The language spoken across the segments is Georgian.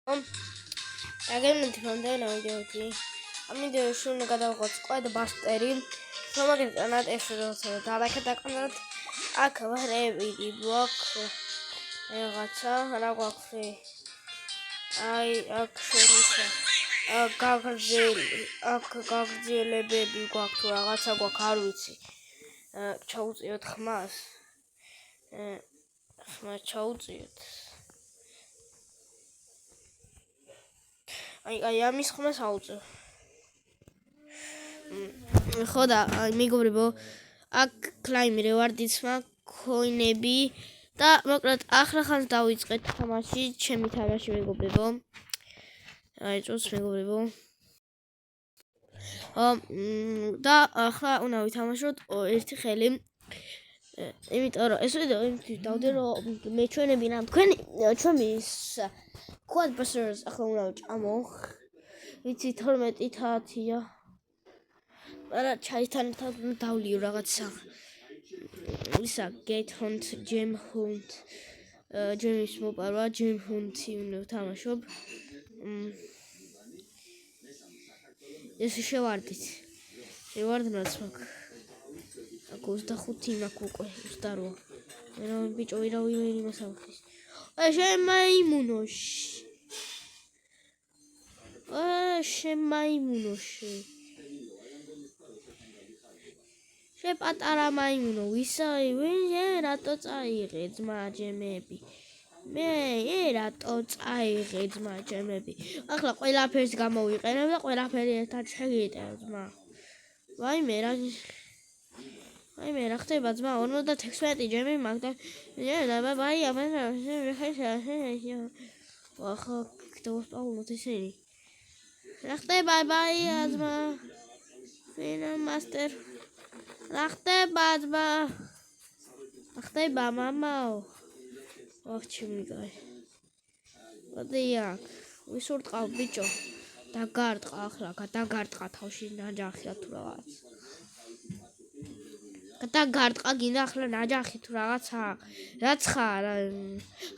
აგემნეთი ფონდენა ვიდეოთი. ამ ვიდეოში უნდა გადავღოთ კვედ ბასტერი, რომელიც ანად ეშროსა და დაკა დაკანად აქ ვარები ბლოკ რაღაცა რა გვაქვს. აი აქ შეიძლება გაგრძელებები გვაქვს თუ რაღაცა გვაქვს არ ვიცი. ჩაუწიოთ ხმას. ხმა ჩაუწიოთ. აი ამის ხმას აუწევ. ხო და მეგობრებო, აქ კლაიმი რევარდიც მაქვს, ქოინები და მოკლედ ახლა ხანს დავიწყეთ თამაში, ჩემი თამაში მეგობრებო. აი წუს მეგობრებო. და ახლა უნდა ვითამაშოთ ერთი ხელი. იმიტომ რომ ეს ვიდეო იმით დავდე რომ მე ჩვენები რა თქვენი ჩვენი quad busters ახლა უნდა ვჭამო. ვიცი 12-10-ია. არა ჩაისთან ერთად დავლიო რაღაცა. ისა get hunt gem hunt gems მოპარვა gem hunt-ი უნდა ვთამაშობ. ეს შევარდით რაც მაქვს. აქ 25 მაქვს უკვე 28. მე ბიჭო ვირავი იმას ავხის. შემაიმუნოში. პატარა მაიმუნო, ვინ რატო წაიღე ძმა ჯემები? მე რატო წაიღე ძმა ჯემები? ახლა ყველაფერს გამოვიყენებ და ყველაფერი ერთად შეგიტევ ძმა. ვაიმე რა ხდება ძმა? 56 ჯემი მაქვს და ბაი ახლა დავსწავლოთ ისინი. რა ხდება ბაი ძმა? ვინა მასტერ რა ხდება ძმა? რა ხდება მამაო? ჩემი. მოდი აქ. ვისურტყავ ბიჭო. დაგარტყა ახლა, გადაგარტყა თავში ნაჯახია თუ რაღაც. გადაგარტყა გინდა ახლა ნაჯახი თუ რაღაცა. რაც ხარ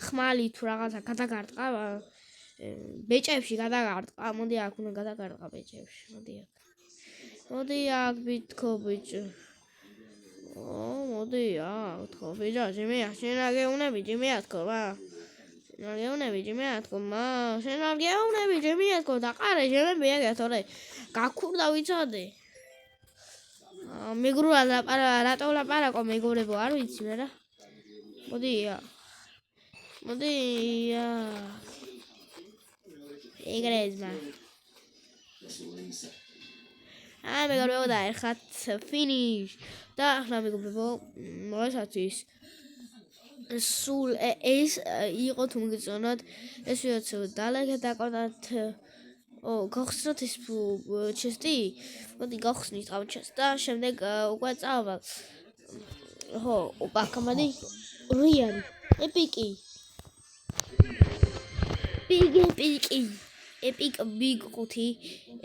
ხმალი თუ რაღაცა გადაგარტყა. ბეჭებში გადაგარტყა. მოდი აქ უნდა გადაგარტყა ბეჭებში. მოდი აქ ბიტკო ბიჭო. მოდი აქ თქო ბიჭო ჯიმია შენ არ გეუნები ჯიმია თქო ვა. შენ არ გეუნები ჯიმია თქო მა. შენ არ გეუნები ჯიმია თქო და ყარე ჯემები ეგეთ თორე გაქურდა ვიცოდე. მეგრუა რატო ლაპარაკო მეგობრებო არ ვიცი მე რა. მოდი ეგრეზმა. მეგობრებო და ერთხელ finish და ახლა მეგობრებო მოესაცის სულ ეს იყო თუ მოგეწონათ ეს ვიდეო დალაიქეთ და კონტაქტ გახსნათ ეს ჩესტი მოდი გახსნით ამ ჩესტს და შემდეგ უკვე წავალ ხო ოპა კომანდი რიანი ეპიკი epic big ყუთი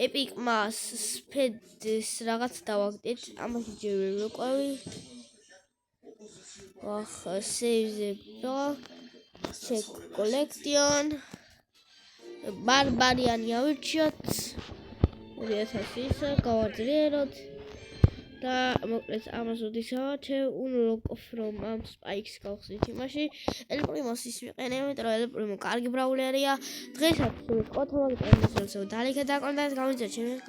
epic mass speeds რაღაც დავაგდეთ ამაში ჯერ ვიყვევი save the check collection barbarian ავირჩიოთ 2000 გავაძლიეროთ და მოკლედ ამას ოდისავთ unlock from spikes გავხსნით იმაში ელპრიმოსის ვიყენებთ რომ ელპრიმო კარგი ბრაულერია დღესაც სულ ყოთოვაგეთ და დალიქეთ და კონტაქტ გამიწევთ ჩემს